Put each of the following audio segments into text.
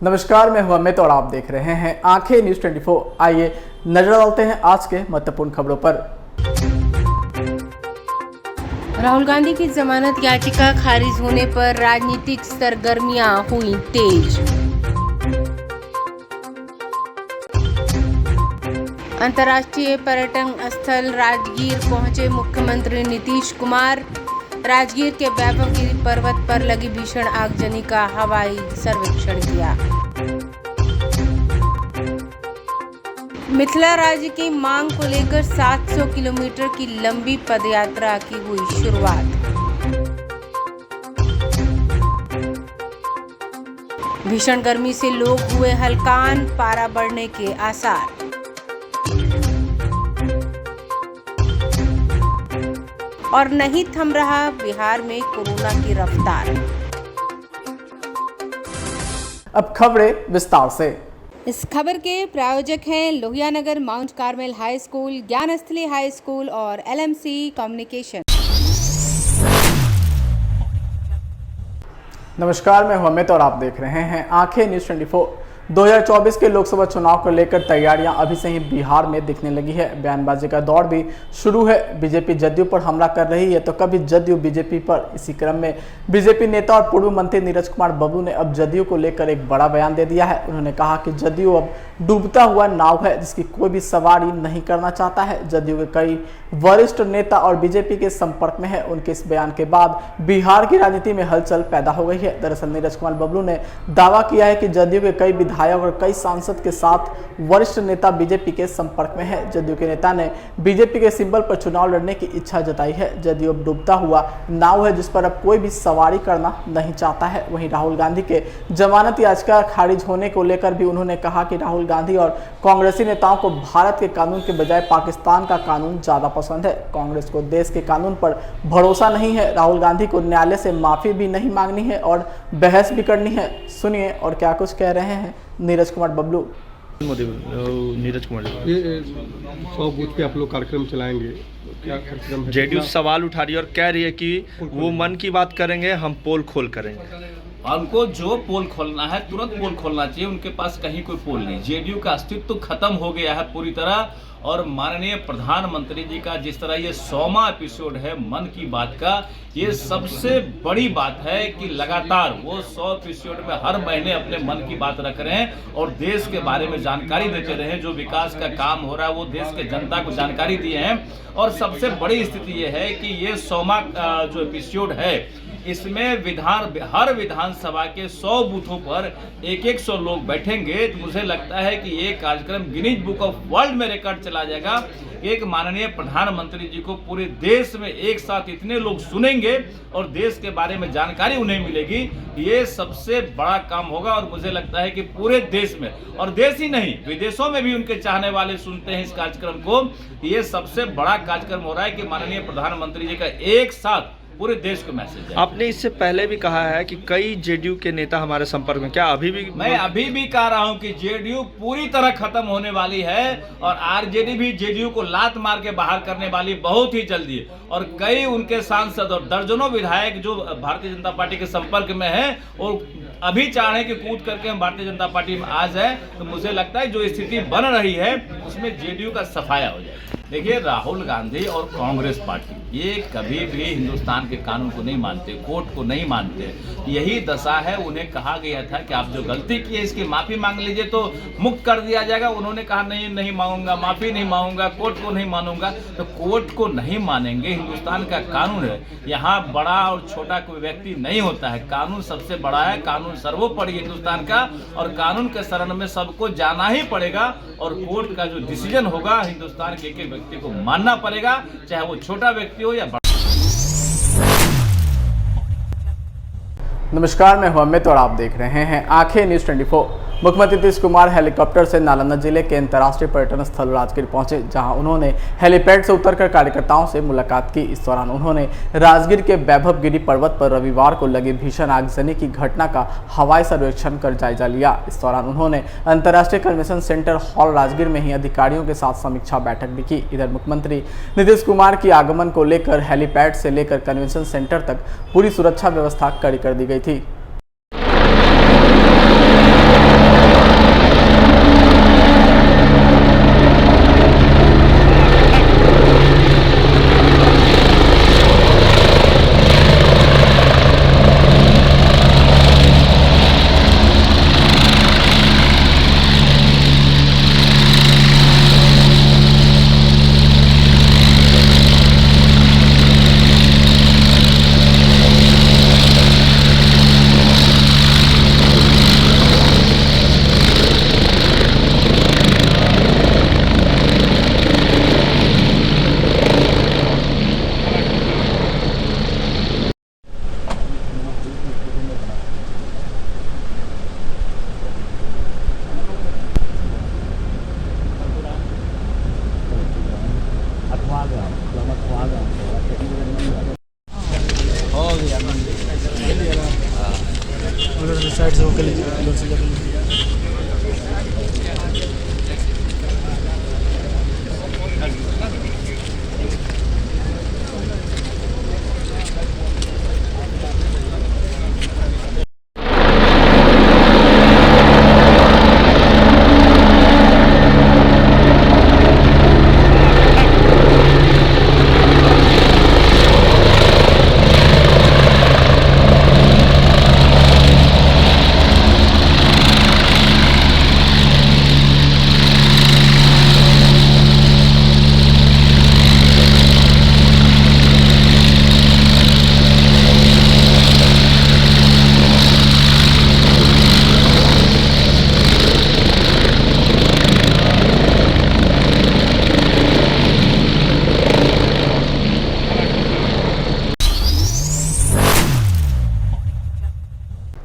नमस्कार, मैं हूं अमित और आप देख रहे हैं आंखें न्यूज 24। आइए नजर डालते हैं आज के महत्वपूर्ण खबरों पर। राहुल गांधी की जमानत याचिका खारिज होने पर राजनीतिक सरगर्मियां हुई तेज। अंतर्राष्ट्रीय पर्यटन स्थल राजगीर पहुंचे मुख्यमंत्री नीतीश कुमार। राजगीर के वैभवगिरी पर्वत पर लगी भीषण आगजनी का हवाई सर्वेक्षण किया। मिथिला राज्य की मांग को लेकर 700 किलोमीटर की लंबी पदयात्रा की हुई शुरुआत। भीषण गर्मी से लोग हुए हलकान, पारा बढ़ने के आसार। और नहीं थम रहा बिहार में कोरोना की रफ्तार। अब खबरें विस्तार से। इस खबर के प्रायोजक हैं Lohia Nagar Mount Carmel high school, Gyansthali high school और LMC कम्युनिकेशन। नमस्कार, मैं हूं अमित और आप देख रहे हैं आंखें न्यूज 24। 2024 के लोकसभा चुनाव को लेकर तैयारियां अभी से ही बिहार में दिखने लगी है। बयानबाजी का दौर भी शुरू है। बीजेपी जदयू पर हमला कर रही है तो कभी जदयू बीजेपी पर। इसी क्रम में बीजेपी नेता और पूर्व मंत्री नीरज कुमार बब्लू ने अब जदयू को लेकर एक बड़ा बयान दे दिया है। उन्होंने कहा कि जदयू अब डूबता हुआ नाव है जिसकी कोई भी सवारी नहीं करना चाहता है। जदयू के कई वरिष्ठ नेता और बीजेपी के संपर्क में है। उनके इस बयान के बाद बिहार की राजनीति में हलचल पैदा हो गई है। दरअसल नीरज कुमार बब्लू ने दावा किया है कि जदयू के कई विधायक और कई सांसद के साथ वरिष्ठ नेता बीजेपी के संपर्क में है। जदयू के नेता ने बीजेपी के सिंबल पर चुनाव लड़ने की इच्छा जताई है। जदयू अब डूबता हुआ नाव है जिस पर अब कोई भी सवारी करना नहीं चाहता है। वहीं राहुल गांधी के जमानत याचिका खारिज होने को लेकर भी उन्होंने कहा कि राहुल गांधी और कांग्रेसी नेताओं को भारत के कानून के बजाय पाकिस्तान का कानून ज्यादा पसंद है। कांग्रेस को देश के कानून पर भरोसा नहीं है। राहुल गांधी को न्यायालय से माफी भी नहीं मांगनी है और बहस भी करनी है। सुनिए और क्या कुछ कह रहे हैं नीरज कुमार बब्लू। नीरज कुमार, ये 100 बूथ पे आप लोग कार्यक्रम चलाएंगे, क्या कार्यक्रम है? जेडीयू सवाल उठा रही है और कह रही है कि वो मन की बात करेंगे, हम पोल खोल करेंगे। उनको जो पोल खोलना है तुरंत पोल खोलना चाहिए। उनके पास कहीं कोई पोल नहीं। जेडीयू का अस्तित्व तो खत्म हो गया है पूरी तरह। और माननीय प्रधानमंत्री जी का जिस तरह ये 100वां एपिसोड है मन की बात का, ये सबसे बड़ी बात है कि लगातार वो 100 एपिसोड में हर महीने अपने मन की बात रख रहे हैं और देश के बारे में जानकारी देते रहे। जो विकास का काम हो रहा है वो देश के जनता को जानकारी दिए हैं। और सबसे बड़ी स्थिति ये है कि ये 100वां जो एपिसोड है इसमें हर विधानसभा के 100 बूथों पर एक 100 लोग बैठेंगे। तो मुझे लगता है कि ये कार्यक्रम गिनीज बुक ऑफ वर्ल्ड में रिकॉर्ड चला जाएगा। एक माननीय प्रधानमंत्री जी को पूरे देश में एक साथ इतने लोग सुनेंगे और देश के बारे में जानकारी उन्हें मिलेगी। ये सबसे बड़ा काम होगा और मुझे लगता है कि पूरे देश में, और देश ही नहीं विदेशों में भी उनके चाहने वाले सुनते हैं इस कार्यक्रम को। ये सबसे बड़ा कार्यक्रम हो रहा है कि माननीय प्रधानमंत्री जी का एक साथ पूरे देश को मैसेज है। आपने इससे पहले भी कहा है कि कई जेडीयू के नेता हमारे संपर्क में, क्या अभी भी? मैं अभी भी कह रहा हूं कि जेडीयू पूरी तरह खत्म होने वाली है और आरजेडी भी जेडीयू को लात मार के बाहर करने वाली बहुत ही जल्दी है। और कई उनके सांसद और दर्जनों विधायक जो भारतीय जनता पार्टी के संपर्क में है और अभी चाह रहे हैं कि कूद करके हम भारतीय जनता पार्टी में आ जाए। तो मुझे लगता है जो स्थिति बन रही है उसमें जेडीयू का सफाया हो जाए। देखिए, राहुल गांधी और कांग्रेस पार्टी ये कभी भी हिंदुस्तान के कानून को नहीं मानते, कोर्ट को नहीं मानते। यही दशा है। उन्हें कहा गया था कि आप जो गलती की है इसकी माफी मांग लीजिए तो मुक्त कर दिया जाएगा। उन्होंने कहा नहीं मांगूंगा, माफी नहीं मांगूंगा, कोर्ट को नहीं मानूंगा। तो कोर्ट को नहीं मानेंगे, हिंदुस्तान का कानून है। यहाँ बड़ा और छोटा कोई व्यक्ति नहीं होता है। कानून सबसे बड़ा है, कानून सर्वोपरि हिंदुस्तान का और कानून के शरण में सबको जाना ही पड़ेगा। और कोर्ट का जो डिसीजन होगा हिंदुस्तान के एक व्यक्ति को मानना पड़ेगा, चाहे वो छोटा व्यक्ति हो या बड़ा। नमस्कार, मैं हूं अमित और आप देख रहे हैं आंखें न्यूज 24। मुख्यमंत्री नीतीश कुमार हेलीकॉप्टर से नालंदा जिले के अंतर्राष्ट्रीय पर्यटन स्थल राजगीर पहुंचे, जहां उन्होंने हेलीपैड से उतरकर कार्यकर्ताओं से मुलाकात की। इस दौरान उन्होंने राजगीर के वैभवगिरी पर्वत पर रविवार को लगी भीषण आगजनी की घटना का हवाई सर्वेक्षण कर जायजा लिया। इस दौरान उन्होंने अंतर्राष्ट्रीय कन्वेंशन सेंटर हॉल राजगीर में ही अधिकारियों के साथ समीक्षा बैठक भी की। इधर मुख्यमंत्री नीतीश कुमार की आगमन को लेकर हेलीपैड से लेकर कन्वेंशन सेंटर तक पूरी सुरक्षा व्यवस्था कड़ी कर दी गई थी।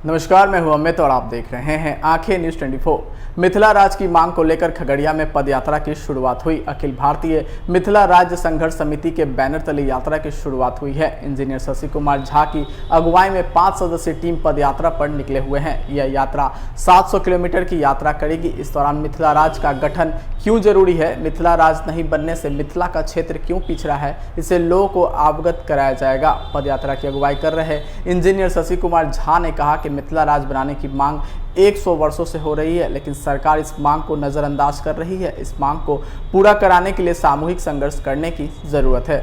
नमस्कार, मैं हूं अमित और आप देख रहे हैं आंखें न्यूज 24। मिथिला राज की मांग को लेकर खगड़िया में पदयात्रा की शुरुआत हुई। अखिल भारतीय मिथिला राज्य संघर्ष समिति के बैनर तले यात्रा की शुरुआत हुई है। इंजीनियर शशि कुमार झा की अगुवाई में 5 सदस्यीय टीम पदयात्रा पर निकले हुए हैं। यह यात्रा 700 किलोमीटर की यात्रा करेगी। इस दौरान मिथिला राज का गठन क्यों जरूरी है, मिथिला राज नहीं बनने से मिथिला का क्षेत्र क्यों पिछड़ा है, इसे लोगों को अवगत कराया जाएगा। पदयात्रा की अगुवाई कर रहे इंजीनियर शशि कुमार झा ने कहा कि मिथिला राज बनाने की मांग 100 वर्षों से हो रही है, लेकिन सरकार इस मांग को नजरअंदाज कर रही है। इस मांग को पूरा कराने के लिए सामूहिक संघर्ष करने की जरूरत है।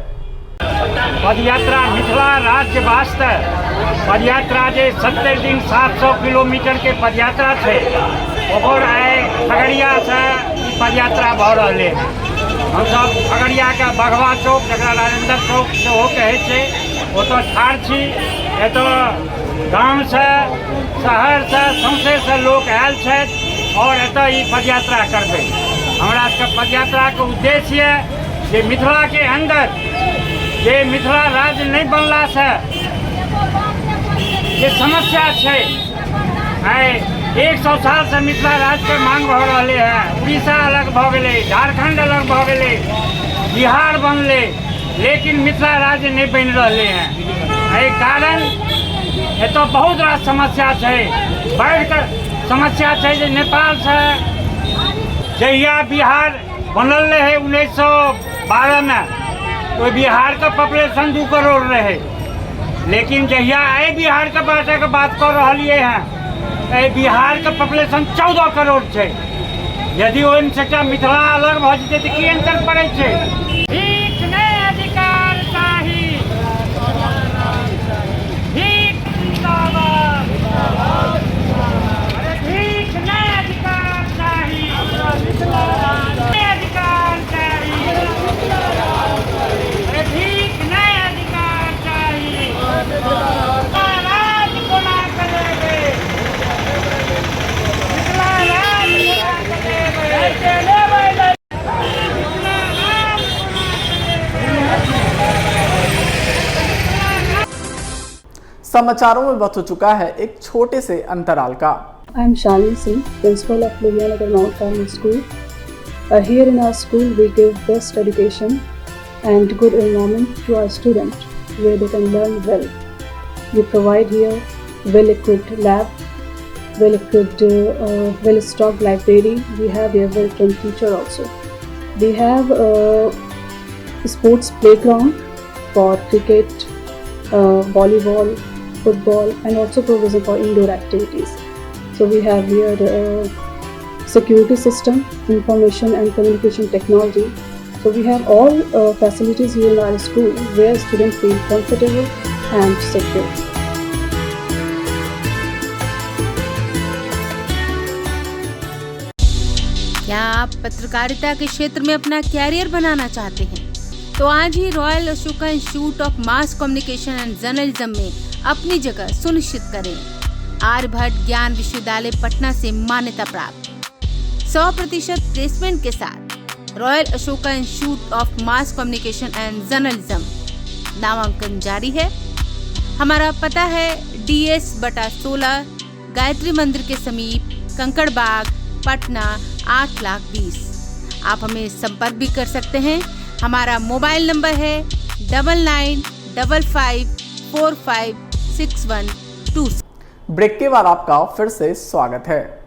पदयात्रा मिथिला राज्य वास्ते पदयात्रा जे 70 दिन 700 किलोमीटर के पदयात्रा थे और खगड़िया से पदयात्रा भ रहे हैं। हम सब खगड़िया का बघवा चौक जरा राजेंद्र चौक से कहे छे ओतो ठाड़ छी। एतो गाँव से शहर से सौंसे से लोग आयल छथि और एतऽ ई पदयात्रा करबै। हमरा सबके पदयात्रा के उद्देश्य जे मिथिला के अंदर जे मिथिला राज्य नहीं बनला से जे समस्या है 100 साल से मिथिला राज्य के मांग भ रहे हैं। उड़ीसा अलग भ गए, झारखंड अलग भ गए, बिहार बनले, लेकिन मिथिला राज्य नहीं बन रहे हैं। एहि कारण एतो बहुत रास समस्या है। बाढ़ के समस्या है जे नेपाल से जहिया बिहार बनल रहे 1912 में, तो बिहार का पॉपुलेशन 2 करोड़ रहे, लेकिन जहिया आई बिहार के बाटे के बात कर रही हैं, बिहार का पॉपुलेशन 14 करोड़ है। यदि ओहिम से मिथिला अलग भ जेतै तऽ की अंतर पड़ै छै? भीख नहि अधिकार चाही, भीख जिंदाबाद। अरे भीख नहि अधिकार चाही, नहि अधिकार चाही। अरे भीख नहि अधिकार चाही। राज कोना करेबै? मिथिला राज कोना करेबै? ऐसे लेबै समाचारों में वक्त हो चुका है एक छोटे से अंतराल का। I am Shalini Singh, principal of Luhianagar Mount Carmel School. Here in our school, we give best education and good environment to our students, where they can learn well. We provide here well-equipped lab, well-equipped, well-stocked library. We have here well-trained teacher also. We have a sports playground for cricket, volleyball, football, and also provision for indoor activities. So we have here security system, information and communication technology. So we have all facilities here in our school where students feel comfortable and secure. क्या आप पत्रकारिता के क्षेत्र में अपना career बनाना चाहते हैं? तो आज ही royal Ashoka institute of mass communication and journalism में अपनी जगह सुनिश्चित करें। आर्यभट्ट ज्ञान विश्वविद्यालय पटना से मान्यता प्राप्त 100% प्लेसमेंट के साथ royal Ashoka institute of mass communication and journalism नामांकन जारी है। हमारा पता है DS/16 गायत्री मंदिर के समीप, कंकड़ बाग, पटना 8,20,000। आप हमें संपर्क भी कर सकते हैं। हमारा मोबाइल नंबर है 9955456126। ब्रेक के बाद आपका फिर से स्वागत है।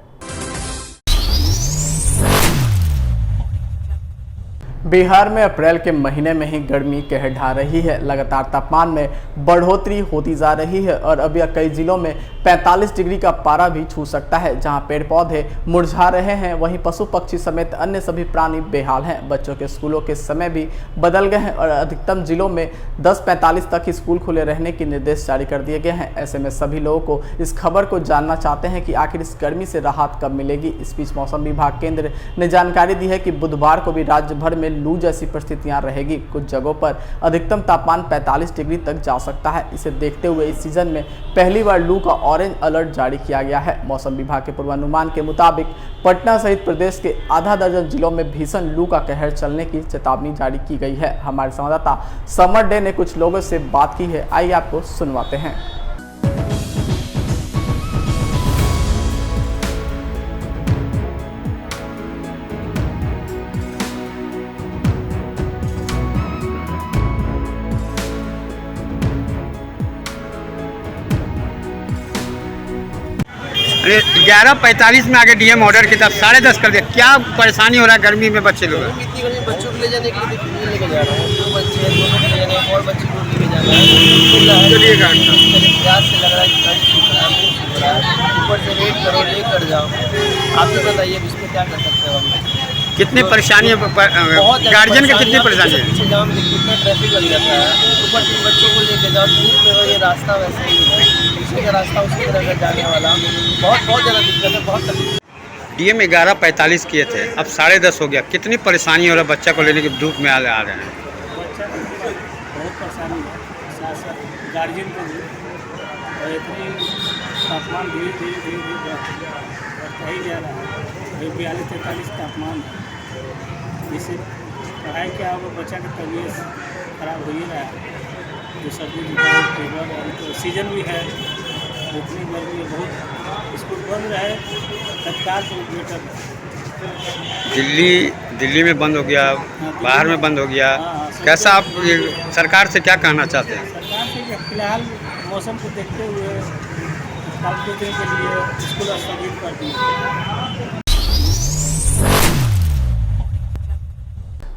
बिहार में अप्रैल के महीने में ही गर्मी कहर ढा रही है। लगातार तापमान में बढ़ोतरी होती जा रही है और अब यह कई जिलों में 45 डिग्री का पारा भी छू सकता है। जहां पेड़ पौधे मुरझा रहे हैं, वहीं पशु पक्षी समेत अन्य सभी प्राणी बेहाल हैं। बच्चों के स्कूलों के समय भी बदल गए हैं और अधिकतम जिलों में 10:45 तक ही स्कूल खुले रहने के निर्देश जारी कर दिए गए हैं। ऐसे में सभी लोगों को इस खबर को जानना चाहते हैं कि आखिर इस गर्मी से राहत कब मिलेगी। इस बीच मौसम विभाग केंद्र ने जानकारी दी है कि बुधवार को भी राज्य भर में लू जैसी परिस्थितियां रहेगी। कुछ जगहों पर अधिकतम तापमान 45 डिग्री तक जा सकता है। इसे देखते हुए इस सीजन में पहली बार लू का ऑरेंज अलर्ट जारी किया गया है। मौसम विभाग के पूर्वानुमान के मुताबिक पटना सहित प्रदेश के आधा दर्जन जिलों में भीषण लू का कहर चलने की चेतावनी जारी की गई है। हमारे संवाददाता समर डे ने कुछ लोगों से बात की है, आइए आपको सुनवाते हैं। 11:45 में आगे डीएम ऑर्डर की तरफ 10:30 कर दिया। क्या परेशानी हो रहा है गर्मी में बच्चे लोग? इतनी गर्मी बच्चों को ले जाने के लिए देखिए लेके जा रहे हैं, 2 बच्चे हैं, दोनों को ले जाने और बच्चे को लेके जाना है। चलिए गाड़ी प्यास से लग रहा है कि गाड़ी सूख रहा है, मुँह सूख रहा है, ऊपर से वेट करो लेकर जाओ। आप ही बताइए इस पर क्या कर सकते हो हम? कितनी परेशानी है गार्जियन की? कितनी परेशानी है? पीछे जाम देखिए कितना ट्रैफिक लग जाता है, ऊपर से बच्चों को लेके जाओ, धूप में हो, ये रास्ता वैसे ही है, पीछे का रास्ता उसकी तरह जाने वाला बहुत ज़्यादा दिक्कत है, बहुत तकलीफ। डीएम 11:45 किए थे, अब 10:30 हो गया। कितनी परेशानी हो रहा है बच्चा को लेने की? धूप में आ रहे हैं। बहुत परेशानी है, साथ साथ गार्जियन को भी। और इतनी तापमान धीरे धीरे बढ़ता ही जा रहा है, 42-43 तापमान है, जिससे पढ़ाई क्या होगा, बच्चा की तबीयत खराब हो ही रहा है। जो सर्दी जुकाम फीवर और तो सीजन भी है, इतनी गर्मी है, बहुत स्कूल बंद रहे तत्काल तो बेटर है। दिल्ली में बंद हो गया, बाहर में बंद हो गया। कैसा आप ये सरकार से क्या कहना चाहते हैं? सरकार से फिलहाल मौसम को देखते हुए तत्काल के लिए स्कूल स्थगित कर दिए।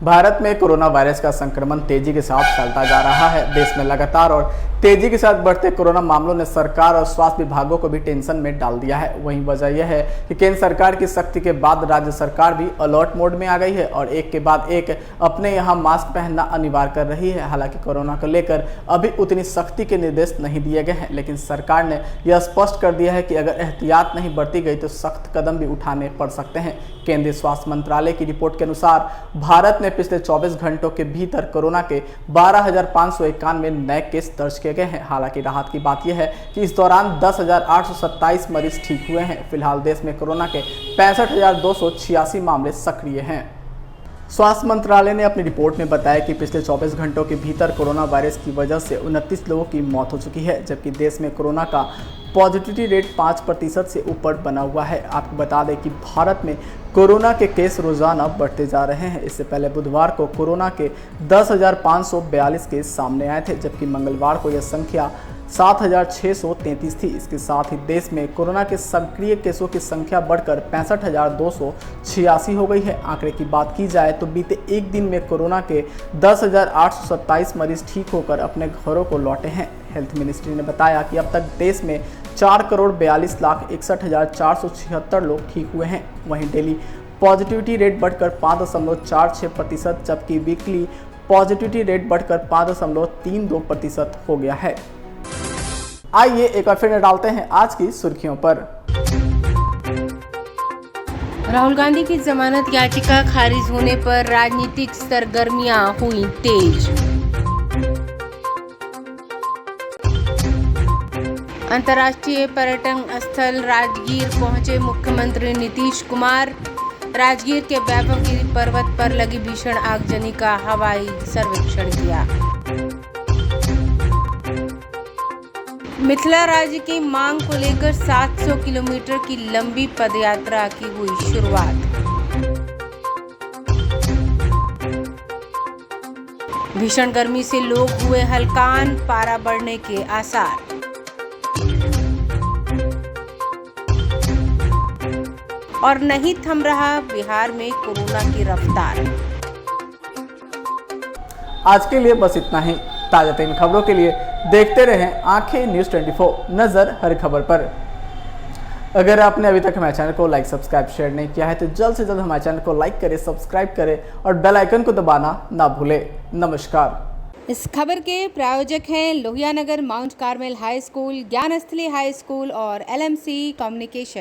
भारत में कोरोना वायरस का संक्रमण तेजी के साथ फैलता जा रहा है। देश में लगातार और तेजी के साथ बढ़ते कोरोना मामलों ने सरकार और स्वास्थ्य विभागों को भी टेंशन में डाल दिया है। वहीं वजह यह है कि केंद्र सरकार की सख्ती के बाद राज्य सरकार भी अलर्ट मोड में आ गई है और एक के बाद एक अपने यहाँ मास्क पहनना अनिवार्य कर रही है। हालांकि कोरोना को लेकर अभी उतनी सख्ती के निर्देश नहीं दिए गए हैं, लेकिन सरकार ने यह स्पष्ट कर दिया है कि अगर एहतियात नहीं बरती गई तो सख्त कदम भी उठाने पड़ सकते हैं। केंद्रीय स्वास्थ्य मंत्रालय की रिपोर्ट के अनुसार भारत में पिछले 24 घंटों के भीतर कोरोना के 12,591 नए केस दर्ज किए गए हैं। हालांकि राहत की बात यह है कि इस दौरान 10,827 मरीज ठीक हुए हैं। फिलहाल देश में कोरोना के 65,286 मामले सक्रिय हैं। स्वास्थ्य मंत्रालय ने अपनी रिपोर्ट में बताया कि पिछले 24 घंटों के भीतर कोरोना वायरस की वजह से 29 लोगों की मौत हो चुकी है, जबकि देश में कोरोना का पॉजिटिविटी रेट 5% से ऊपर बना हुआ है। आपको बता दें कि भारत में कोरोना के केस रोजाना बढ़ते जा रहे हैं। इससे पहले बुधवार को कोरोना के 10,542 केस सामने आए थे, जबकि मंगलवार को यह संख्या 7,633 थी। इसके साथ ही देश में कोरोना के सक्रिय केसों की संख्या बढ़कर 65,286 हो गई है। आंकड़े की बात की जाए तो बीते एक दिन में कोरोना के 10,827 मरीज ठीक होकर अपने घरों को लौटे हैं। हेल्थ मिनिस्ट्री ने बताया कि अब तक देश में 4,42,61,476 लोग ठीक हुए हैं। वहीं डेली पॉजिटिविटी रेट बढ़कर 5.46%, जबकि वीकली पॉजिटिविटी रेट बढ़कर 5.32% हो गया है। आइए एक बार फिर डालते हैं आज की सुर्खियों पर। राहुल गांधी की जमानत याचिका खारिज होने पर राजनीतिक सरगर्मियां हुई तेज। अंतर्राष्ट्रीय पर्यटन स्थल राजगीर पहुंचे मुख्यमंत्री नीतीश कुमार। राजगीर के वैभवगिरी पर्वत पर लगी भीषण आगजनी का हवाई सर्वेक्षण किया। मिथिला राज्य की मांग को लेकर 700 किलोमीटर की लंबी पदयात्रा की हुई शुरुआत। भीषण गर्मी से लोग हुए हलकान, पारा बढ़ने के आसार। और नहीं थम रहा बिहार में कोरोना की रफ्तार। आज के लिए बस इतना ही। ताजा तरीन खबरों के लिए देखते रहें आंखें न्यूज़ 24, नजर हर खबर पर। अगर आपने अभी तक हमारे चैनल को लाइक, सब्सक्राइब, शेयर नहीं किया है तो जल्द से जल्द हमारे चैनल को लाइक करें, सब्सक्राइब करें और बेल आइकन को दबाना ना भूलें। नमस्कार। इस खबर के प्रायोजक हैं Lohia Nagar Mount Carmel high school, Gyansthali high school और LMC कम्युनिकेशन।